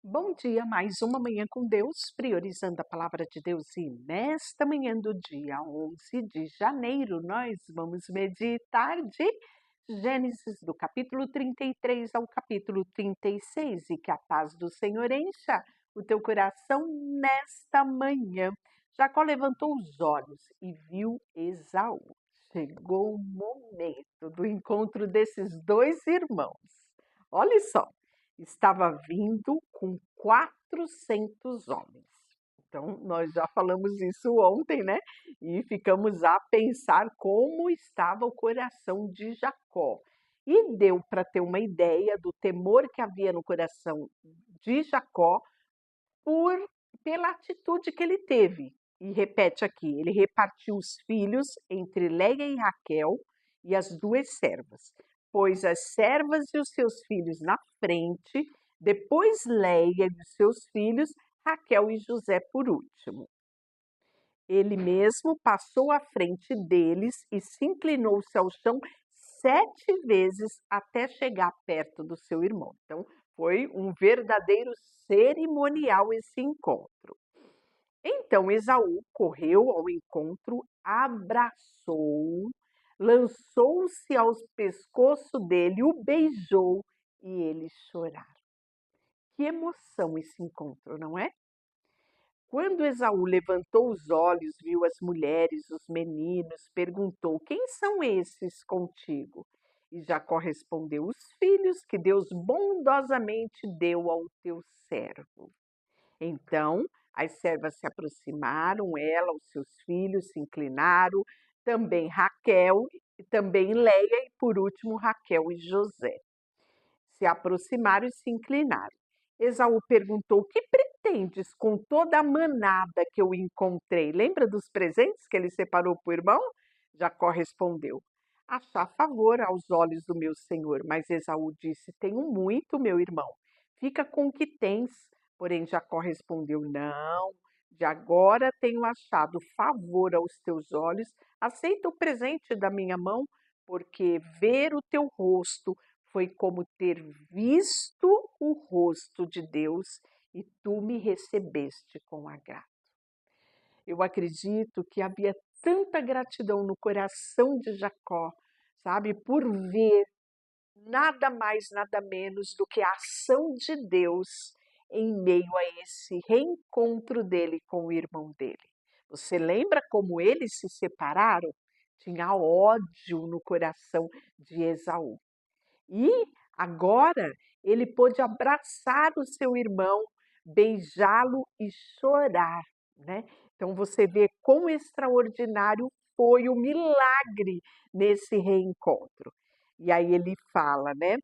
Bom dia, mais uma manhã com Deus, priorizando a palavra de Deus. E nesta manhã do dia 11 de janeiro, nós vamos meditar de Gênesis, do capítulo 33 ao capítulo 36. E que a paz do Senhor encha o teu coração nesta manhã. Jacó levantou os olhos e viu Esaú. Chegou o momento do encontro desses dois irmãos. Olha só, estava vindo com 400 homens. Então, nós já falamos isso ontem, né? E ficamos a pensar como estava o coração de Jacó. E deu para ter uma ideia do temor que havia no coração de Jacó por, pela atitude que ele teve. E repete aqui: ele repartiu os filhos entre Leia e Raquel e as duas servas. Pôs as servas e os seus filhos na frente, depois Leia e os seus filhos, Raquel e José por último. Ele mesmo passou à frente deles e se inclinou-se ao chão 7 vezes até chegar perto do seu irmão. Então, foi um verdadeiro cerimonial esse encontro. Então Esaú correu ao encontro, abraçou, lançou-se ao pescoço dele, o beijou e eles choraram. Que emoção esse encontro, não é? Quando Esaú levantou os olhos, viu as mulheres, os meninos, perguntou: Quem são esses contigo? E Jacó respondeu: Os filhos que Deus bondosamente deu ao teu servo. Então as servas se aproximaram, ela, os seus filhos se inclinaram, também Raquel, e também Leia e por último Raquel e José. Se aproximaram e se inclinaram. Esaú perguntou: Que pretendes com toda a manada que eu encontrei? Lembra dos presentes que ele separou para o irmão? Jacó respondeu: Achar favor aos olhos do meu senhor. Mas Esaú disse: Tenho muito, meu irmão. Fica com o que tens. Porém, Jacó respondeu: Não, de agora tenho achado favor aos teus olhos. Aceita o presente da minha mão, porque ver o teu rosto foi como ter visto o rosto de Deus e tu me recebeste com agrado. Eu acredito que havia tanta gratidão no coração de Jacó, sabe, por ver nada mais, nada menos do que a ação de Deus em meio a esse reencontro dele com o irmão dele. Você lembra como eles se separaram? Tinha ódio no coração de Esaú. E agora ele pôde abraçar o seu irmão, beijá-lo e chorar, né? Então você vê quão extraordinário foi o milagre nesse reencontro. E aí ele fala, né?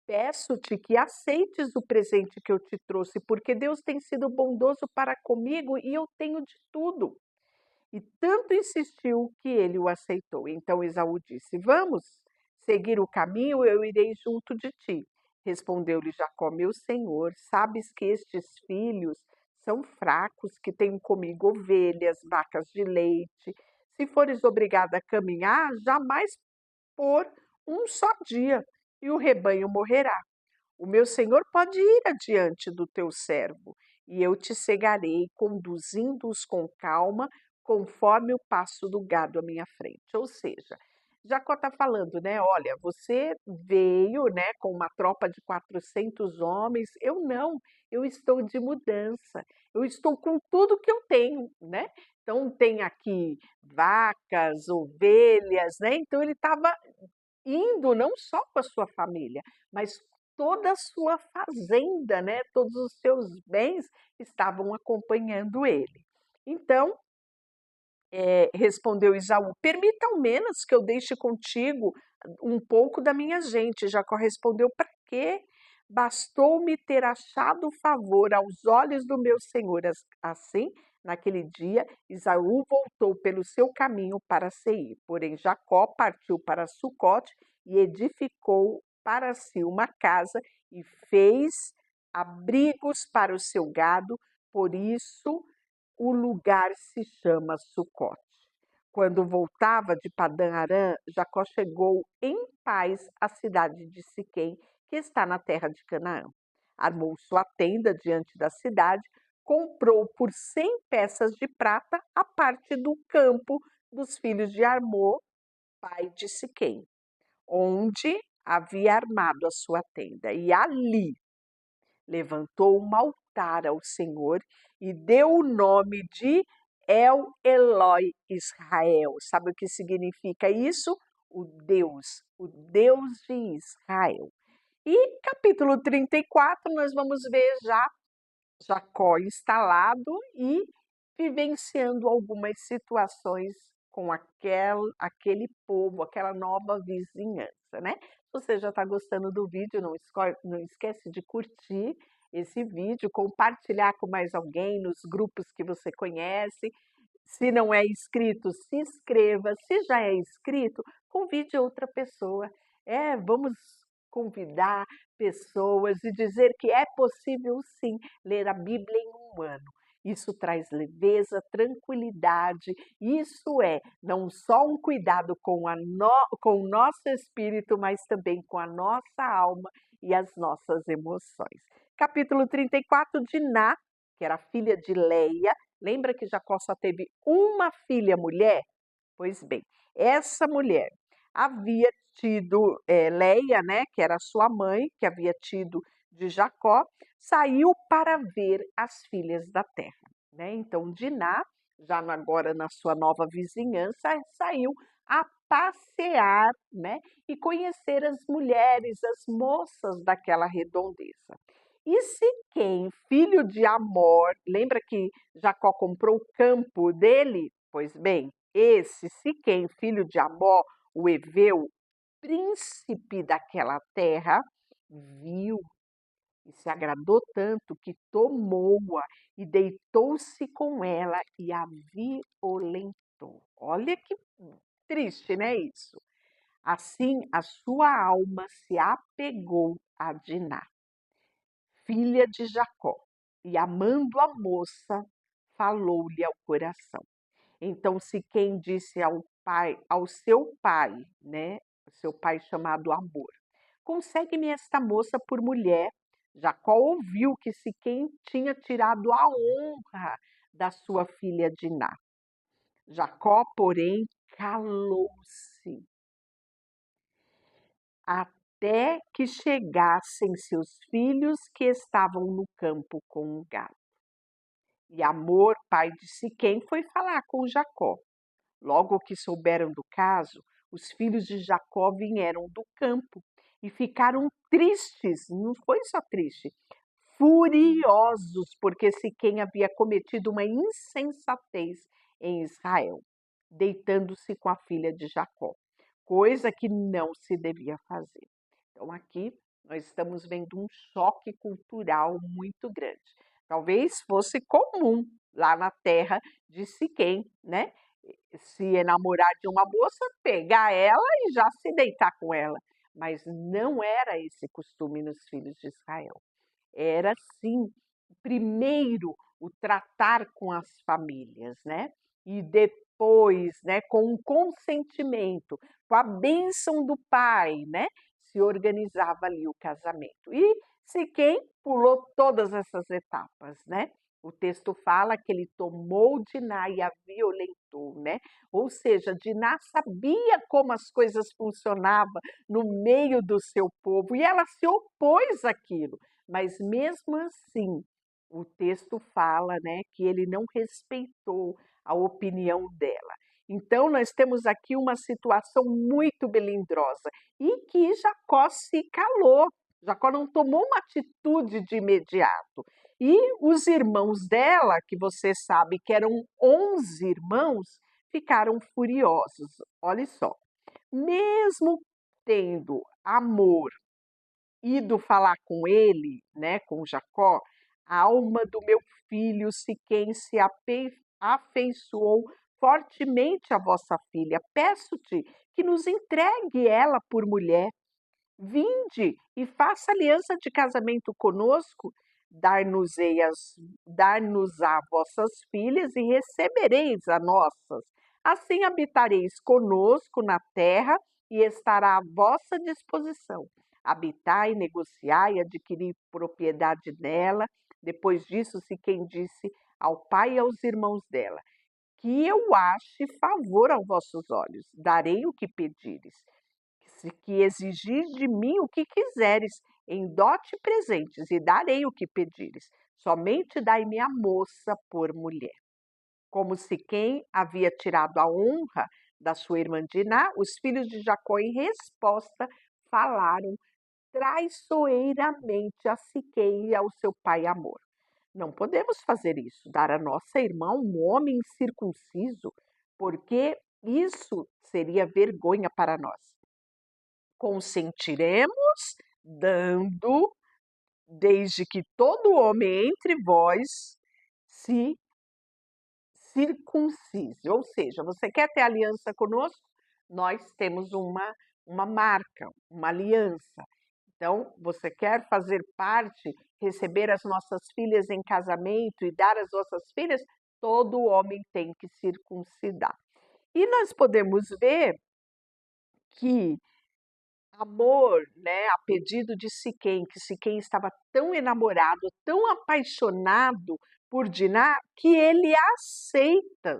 Peço-te que aceites o presente que eu te trouxe, porque Deus tem sido bondoso para comigo e eu tenho de tudo. E tanto insistiu que ele o aceitou. Então Esaú disse: Vamos seguir o caminho, eu irei junto de ti. Respondeu-lhe Jacó: Meu senhor, sabes que estes filhos são fracos, que têm comigo ovelhas, vacas de leite. Se fores obrigada a caminhar, jamais por um só dia, e o rebanho morrerá. O meu senhor pode ir adiante do teu servo, e eu te cegarei, conduzindo-os com calma, conforme o passo do gado à minha frente. Ou seja, Jacó está falando, né? Olha, você veio, né, com uma tropa de 400 homens, eu não, eu estou de mudança, eu estou com tudo que eu tenho, né? Então tem aqui vacas, ovelhas, né? Então ele estava indo não só com a sua família, mas toda a sua fazenda, né? Todos os seus bens estavam acompanhando ele. Então, respondeu Esaú: Permita ao menos que eu deixe contigo um pouco da minha gente. Jacó respondeu: Para quê? Bastou-me ter achado favor aos olhos do meu senhor. Assim, naquele dia, Esaú voltou pelo seu caminho para Seir. Porém, Jacó partiu para Sucote e edificou para si uma casa e fez abrigos para o seu gado. Por isso, o lugar se chama Sucote. Quando voltava de Padã Arã, Jacó chegou em paz à cidade de Siquém, que está na terra de Canaã. armou sua tenda diante da cidade, comprou por 100 peças de prata a parte do campo dos filhos de Armô, pai de Siquém, onde havia armado a sua tenda. E ali levantou um altar ao Senhor e deu o nome de El Eloi Israel. Sabe o que significa isso? O Deus de Israel. E capítulo 34, nós vamos ver já Jacó instalado e vivenciando algumas situações com aquele povo, aquela nova vizinhança, né? Se você já está gostando do vídeo, não esquece de curtir esse vídeo, compartilhar com mais alguém nos grupos que você conhece. Se não é inscrito, se inscreva. Se já é inscrito, convide outra pessoa. Vamos convidar pessoas e dizer que é possível sim ler a Bíblia em um ano. Isso traz leveza, tranquilidade. Isso é não só um cuidado com o nosso espírito, mas também com a nossa alma e as nossas emoções. Capítulo 34, Diná, que era filha de Leia. Lembra que Jacó só teve uma filha mulher? Pois bem, essa mulher havia tido Leia, né, que era sua mãe, que havia tido de Jacó, saiu para ver as filhas da terra, né? Então Diná, já agora na sua nova vizinhança, saiu a passear, né, e conhecer as mulheres, as moças daquela redondeza. E Siquém, filho de Amor, lembra que Jacó comprou o campo dele? Pois bem, esse Siquém, filho de Amor, o Eveu, príncipe daquela terra, viu e se agradou tanto que tomou-a e deitou-se com ela e a violentou. Olha que triste, né, isso? Assim, a sua alma se apegou a Diná, filha de Jacó, e amando a moça, falou-lhe ao coração. Então Siquém disse ao seu pai, né, seu pai chamado Amor, consegue-me esta moça por mulher. Jacó ouviu que Siquém tinha tirado a honra da sua filha Diná. Jacó, porém, calou-se até que chegassem seus filhos que estavam no campo com o gado. E Amor, pai de Siquém, foi falar com Jacó. Logo que souberam do caso, os filhos de Jacó vieram do campo e ficaram tristes, não foi só triste, furiosos, porque Siquém havia cometido uma insensatez em Israel, deitando-se com a filha de Jacó, coisa que não se devia fazer. Então aqui nós estamos vendo um choque cultural muito grande. Talvez fosse comum lá na terra de Siquém, né? Se enamorar de uma moça, pegar ela e já se deitar com ela. Mas não era esse costume nos filhos de Israel. Era sim, primeiro o tratar com as famílias, né? E depois, né, com o consentimento, com a bênção do pai, né, se organizava ali o casamento. E Siquém pulou todas essas etapas, né? O texto fala que ele tomou Diná e a violentou, né? Ou seja, Diná sabia como as coisas funcionavam no meio do seu povo e ela se opôs àquilo. Mas mesmo assim, o texto fala, né, que ele não respeitou a opinião dela. Então, nós temos aqui uma situação muito melindrosa e que Jacó se calou. Jacó não tomou uma atitude de imediato. E os irmãos dela, que você sabe que eram 11 irmãos, ficaram furiosos. Olha só, mesmo tendo amor, ido falar com ele, né, com Jacó, a alma do meu filho Siquém se afeiçoou fortemente à vossa filha. Peço-te que nos entregue ela por mulher. Vinde e faça aliança de casamento conosco, dar-nos-á vossas filhas e recebereis a nossas. Assim habitareis conosco na terra e estará à vossa disposição. habitar e negociar e adquirir propriedade nela. Depois disso, Siquém disse ao pai e aos irmãos dela: que eu ache favor aos vossos olhos, darei o que pedires. Que exigir de mim o que quiseres, em dote e presentes, e darei o que pedires. Somente dai-me a moça por mulher. Como Siquém havia tirado a honra da sua irmã Diná, os filhos de Jacó, em resposta, falaram traiçoeiramente a Siquém e ao seu pai Amor. Não podemos fazer isso, dar a nossa irmã um homem incircunciso, porque isso seria vergonha para nós. Consentiremos dando, desde que todo homem entre vós se circuncise. Ou seja, você quer ter aliança conosco? Nós temos uma marca, uma aliança. Então, você quer fazer parte, receber as nossas filhas em casamento e dar as nossas filhas? Todo homem tem que circuncidar. E nós podemos ver que Amor, né, a pedido de Siquém, que Siquém estava tão enamorado, tão apaixonado por Diná, que ele aceita,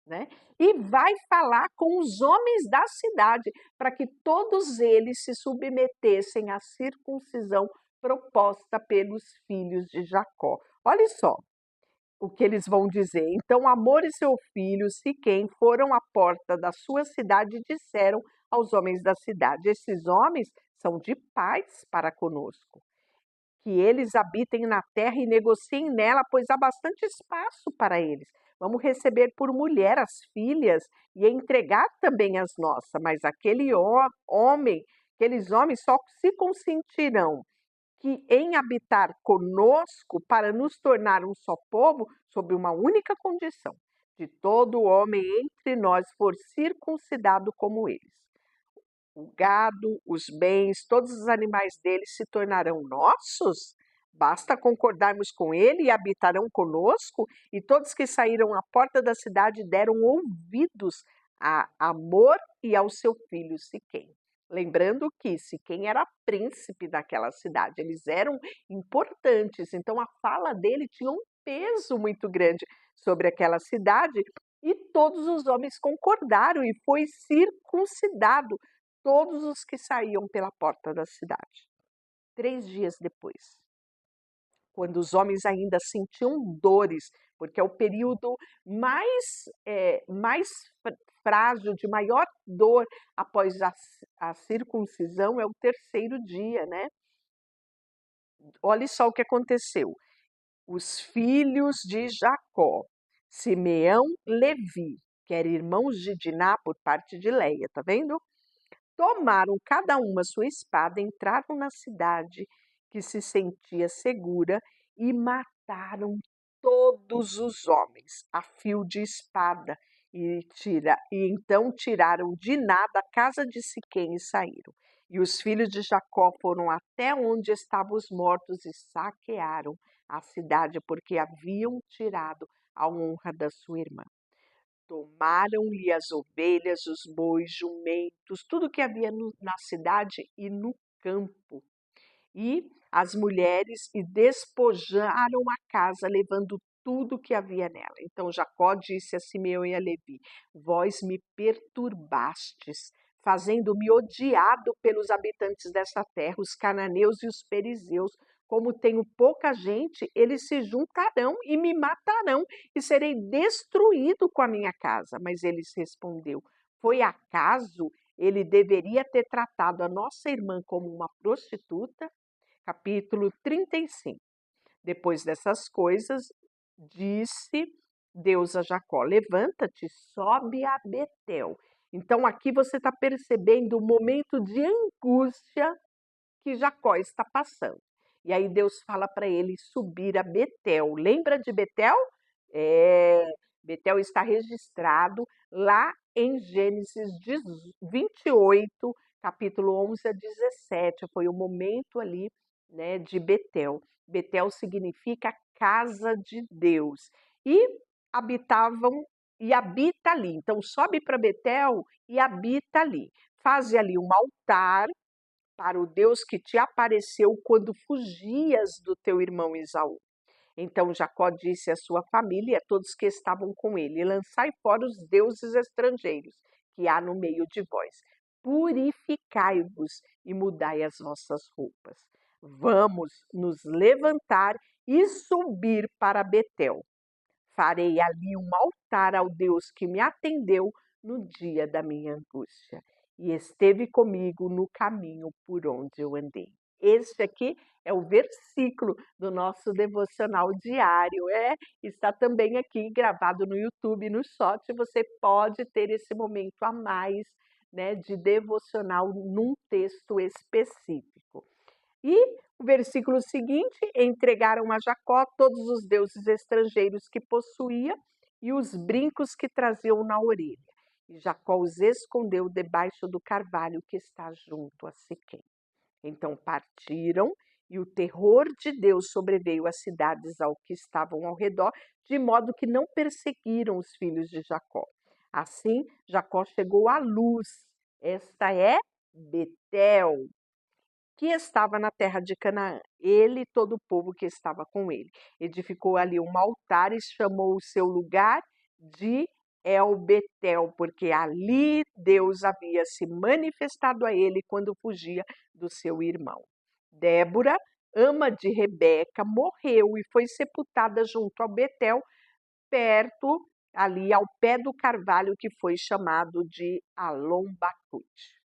né? E vai falar com os homens da cidade para que todos eles se submetessem à circuncisão proposta pelos filhos de Jacó. Olha só o que eles vão dizer. Então, Amor e seu filho, Siquém, foram à porta da sua cidade e disseram aos homens da cidade: esses homens são de paz para conosco. Que eles habitem na terra e negociem nela, pois há bastante espaço para eles. Vamos receber por mulher as filhas e entregar também as nossas. Mas aqueles homens só se consentirão que em habitar conosco para nos tornar um só povo, sob uma única condição: de todo homem entre nós for circuncidado como eles. O gado, os bens, todos os animais deles se tornarão nossos? Basta concordarmos com ele e habitarão conosco? E todos que saíram à porta da cidade deram ouvidos a Amor e ao seu filho Siquém. Lembrando que Siquém era príncipe daquela cidade, eles eram importantes, então a fala dele tinha um peso muito grande sobre aquela cidade, e todos os homens concordaram e foi circuncidado todos os que saíam pela porta da cidade. 3 dias depois, quando os homens ainda sentiam dores, porque é o período mais frágil, de maior dor após a circuncisão, é o 3º dia, né? Olha só o que aconteceu. Os filhos de Jacó, Simeão, Levi, que eram irmãos de Diná por parte de Leia, tá vendo? Tomaram cada uma sua espada, entraram na cidade que se sentia segura e mataram todos os homens a fio de espada. E então tiraram Diná da casa de Siquém e saíram. E os filhos de Jacó foram até onde estavam os mortos e saquearam a cidade, porque haviam tirado a honra da sua irmã. Tomaram-lhe as ovelhas, os bois, jumentos, tudo que havia na cidade e no campo, e as mulheres, e despojaram a casa, levando tudo que havia nela. Então Jacó disse a Simeão e a Levi: vós me perturbastes, fazendo-me odiado pelos habitantes desta terra, os cananeus e os perizeus. Como tenho pouca gente, eles se juntarão e me matarão, e serei destruído com a minha casa. Mas eles respondeu: foi acaso ele deveria ter tratado a nossa irmã como uma prostituta? Capítulo 35. Depois dessas coisas, disse Deus a Jacó: levanta-te, sobe a Betel. Então aqui você está percebendo o momento de angústia que Jacó está passando. E aí Deus fala para ele subir a Betel. Lembra de Betel? Betel está registrado lá em Gênesis 28, capítulo 11 a 17. Foi o momento ali, né, de Betel. Betel significa casa de Deus. E habitavam e habita ali. Então sobe para Betel e habita ali. Faz ali um altar para o Deus que te apareceu quando fugias do teu irmão Esaú. Então Jacó disse à sua família e a todos que estavam com ele: lançai fora os deuses estrangeiros que há no meio de vós. Purificai-vos e mudai as vossas roupas. Vamos nos levantar e subir para Betel. Farei ali um altar ao Deus que me atendeu no dia da minha angústia e esteve comigo no caminho por onde eu andei. Este aqui é o versículo do nosso devocional diário. Está também aqui gravado no YouTube, no short. Você pode ter esse momento a mais, né, de devocional num texto específico. E o versículo seguinte: entregaram a Jacó todos os deuses estrangeiros que possuía e os brincos que traziam na orelha. E Jacó os escondeu debaixo do carvalho que está junto a Siquém. Então partiram, e o terror de Deus sobreveio às cidades ao que estavam ao redor, de modo que não perseguiram os filhos de Jacó. Assim, Jacó chegou à Luz, esta é Betel, que estava na terra de Canaã, ele e todo o povo que estava com ele. Edificou ali um altar e chamou o seu lugar de El-Betel, porque ali Deus havia se manifestado a ele quando fugia do seu irmão. Débora, ama de Rebeca, morreu e foi sepultada junto ao Betel, perto, ali ao pé do carvalho que foi chamado de Alon-Bacute.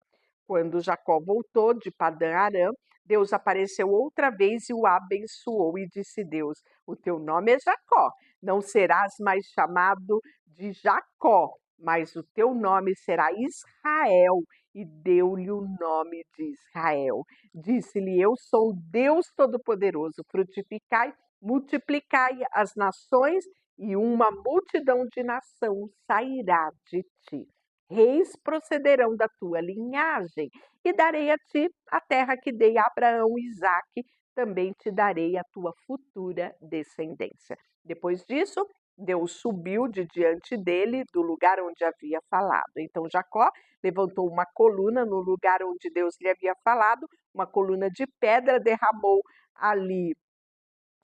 Quando Jacó voltou de Padã-Arã, Deus apareceu outra vez e o abençoou, e disse Deus: o teu nome é Jacó, não serás mais chamado de Jacó, mas o teu nome será Israel. E deu-lhe o nome de Israel. Disse-lhe: eu sou Deus Todo-Poderoso, frutificai, multiplicai as nações, e uma multidão de nação sairá de ti. Reis procederão da tua linhagem, e darei a ti a terra que dei a Abraão e Isaque, também te darei a tua futura descendência. Depois disso, Deus subiu de diante dele do lugar onde havia falado. Então Jacó levantou uma coluna no lugar onde Deus lhe havia falado, uma coluna de pedra, derramou ali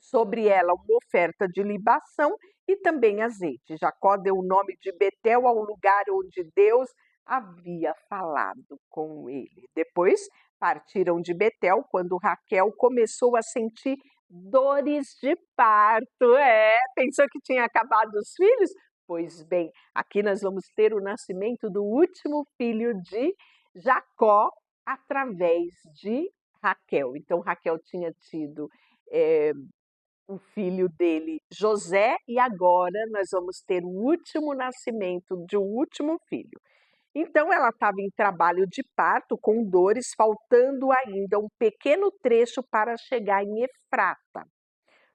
sobre ela uma oferta de libação e também azeite. Jacó deu o nome de Betel ao lugar onde Deus havia falado com ele. Depois partiram de Betel quando Raquel começou a sentir dores de parto. Pensou que tinha acabado os filhos? Pois bem, aqui nós vamos ter o nascimento do último filho de Jacó através de Raquel. Então Raquel tinha tido o filho dele, José, e agora nós vamos ter o último nascimento de um último filho. Então ela estava em trabalho de parto, com dores, faltando ainda um pequeno trecho para chegar em Efrata.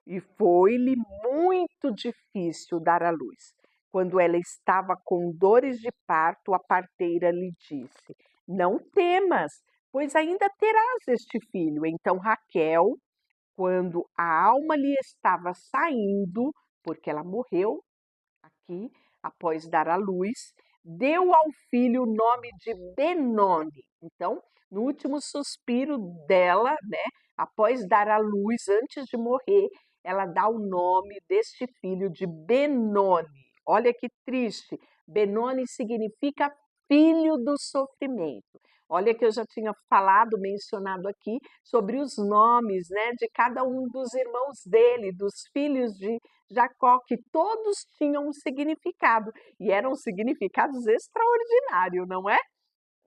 E foi-lhe muito difícil dar à luz. Quando ela estava com dores de parto, a parteira lhe disse: não temas, pois ainda terás este filho. Então Raquel, quando a alma lhe estava saindo, porque ela morreu aqui após dar à luz, deu ao filho o nome de Benoni. Então, no último suspiro dela, né, após dar à luz, antes de morrer, ela dá o nome deste filho de Benoni. Olha que triste. Benoni significa filho do sofrimento. Olha que eu já tinha falado, mencionado aqui, sobre os nomes, né, de cada um dos irmãos dele, dos filhos de Jacó, que todos tinham um significado, e eram significados extraordinários, não é?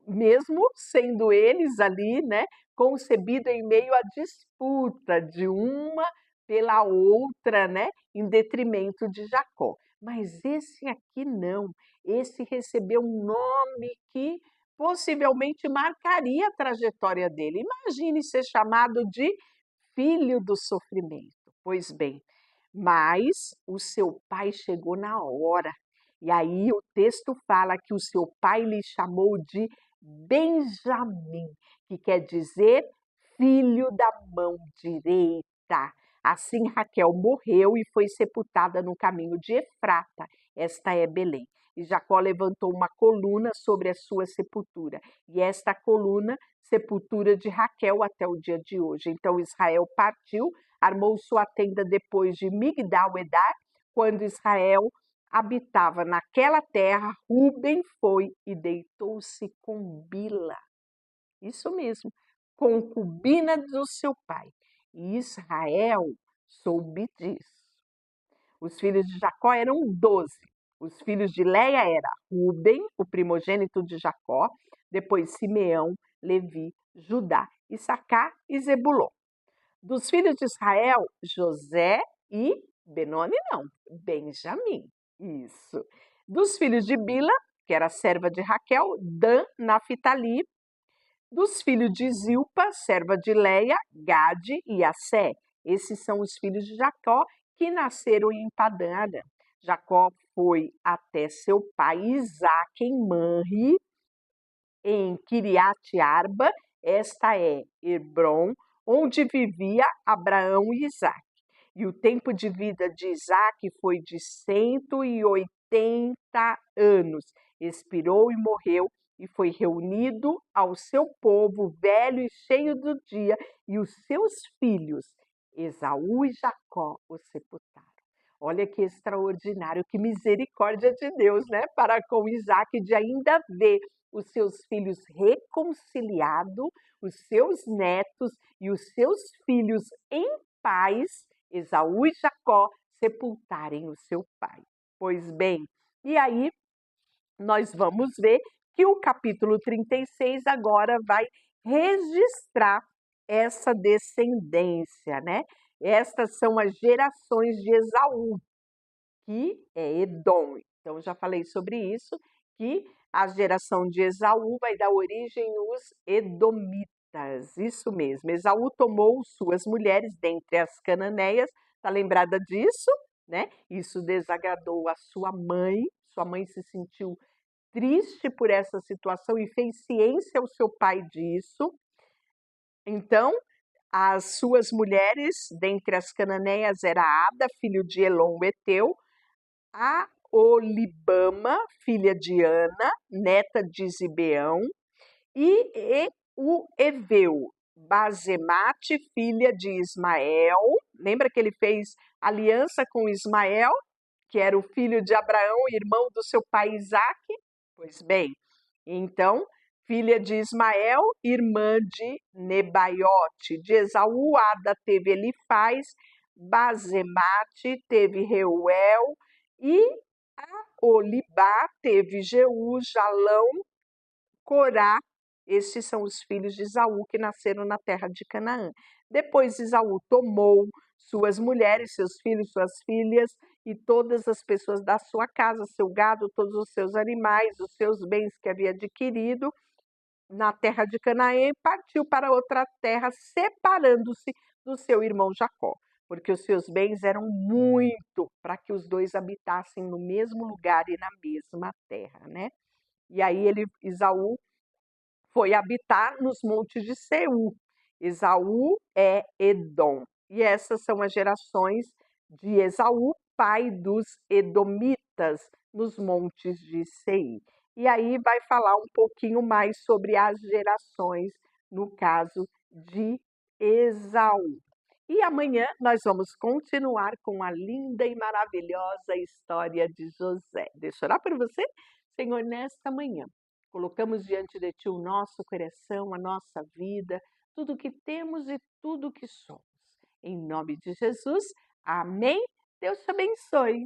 Mesmo sendo eles ali, né, concebido em meio à disputa de uma pela outra, né, em detrimento de Jacó. Mas esse aqui não, esse recebeu um nome que possivelmente marcaria a trajetória dele. Imagine ser chamado de filho do sofrimento. Pois bem, mas o seu pai chegou na hora. E aí o texto fala que o seu pai lhe chamou de Benjamim, que quer dizer filho da mão direita. Assim Raquel morreu e foi sepultada no caminho de Efrata, esta é Belém. E Jacó levantou uma coluna sobre a sua sepultura, e esta coluna, sepultura de Raquel até o dia de hoje. Então Israel partiu, armou sua tenda depois de Migdal-Edar. Quando Israel habitava naquela terra, Ruben foi e deitou-se com Bila. Isso mesmo, concubina do seu pai. E Israel soube disso. Os filhos de Jacó eram 12. Os filhos de Leia era Ruben, o primogênito de Jacó, depois Simeão, Levi, Judá, Issacar e Zebulon. Dos filhos de Israel, José e Benoni não, Benjamim. Isso. Dos filhos de Bila, que era serva de Raquel, Dan, Naphtali. Dos filhos de Zilpa, serva de Leia, Gade e Assé. Esses são os filhos de Jacó que nasceram em Padã Arã. Jacó foi até seu pai Isaque em Manre, em Kiriat Arba, esta é Hebrom, onde vivia Abraão e Isaque. E o tempo de vida de Isaque foi de 180 anos. Expirou e morreu, e foi reunido ao seu povo, velho e cheio do dia, e os seus filhos, Esaú e Jacó, o sepultaram. Olha que extraordinário, que misericórdia de Deus, né? Para com Isaque, de ainda ver os seus filhos reconciliados, os seus netos e os seus filhos em paz, Esaú e Jacó, sepultarem o seu pai. Pois bem, e aí nós vamos ver que o capítulo 36 agora vai registrar essa descendência, né? Estas são as gerações de Esaú, que é Edom. Então, já falei sobre isso, que a geração de Esaú vai dar origem aos Edomitas. Isso mesmo. Esaú tomou suas mulheres dentre as cananeias. Está lembrada disso? Né? Isso desagradou a sua mãe. Sua mãe se sentiu triste por essa situação e fez ciência ao seu pai disso. Então, as suas mulheres, dentre as cananeias, era Ada, filho de Elon, o Eteu, a Olibama, filha de Ana, neta de Zibeão, e o Eveu, Bazemate, filha de Ismael. Lembra que ele fez aliança com Ismael, que era o filho de Abraão, irmão do seu pai Isaque? Pois bem, então, filha de Ismael, irmã de Nebaiote. De Esaú, Ada teve Elifaz, Bazemate teve Reuel, e a Olibá teve Jeú, Jalão, Corá. Estes são os filhos de Esaú que nasceram na terra de Canaã. Depois Esaú tomou suas mulheres, seus filhos, suas filhas e todas as pessoas da sua casa, seu gado, todos os seus animais, os seus bens que havia adquirido na terra de Canaã, e partiu para outra terra, separando-se do seu irmão Jacó, porque os seus bens eram muito para que os dois habitassem no mesmo lugar e na mesma terra, né? E aí Esaú foi habitar nos montes de Seú. Esaú é Edom. E essas são as gerações de Esaú, pai dos Edomitas, nos montes de Seir. E aí vai falar um pouquinho mais sobre as gerações, no caso de Esaú. E amanhã nós vamos continuar com a linda e maravilhosa história de José. Deixa eu orar por você, Senhor, nesta manhã. Colocamos diante de Ti o nosso coração, a nossa vida, tudo que temos e tudo que somos. Em nome de Jesus, amém. Deus te abençoe.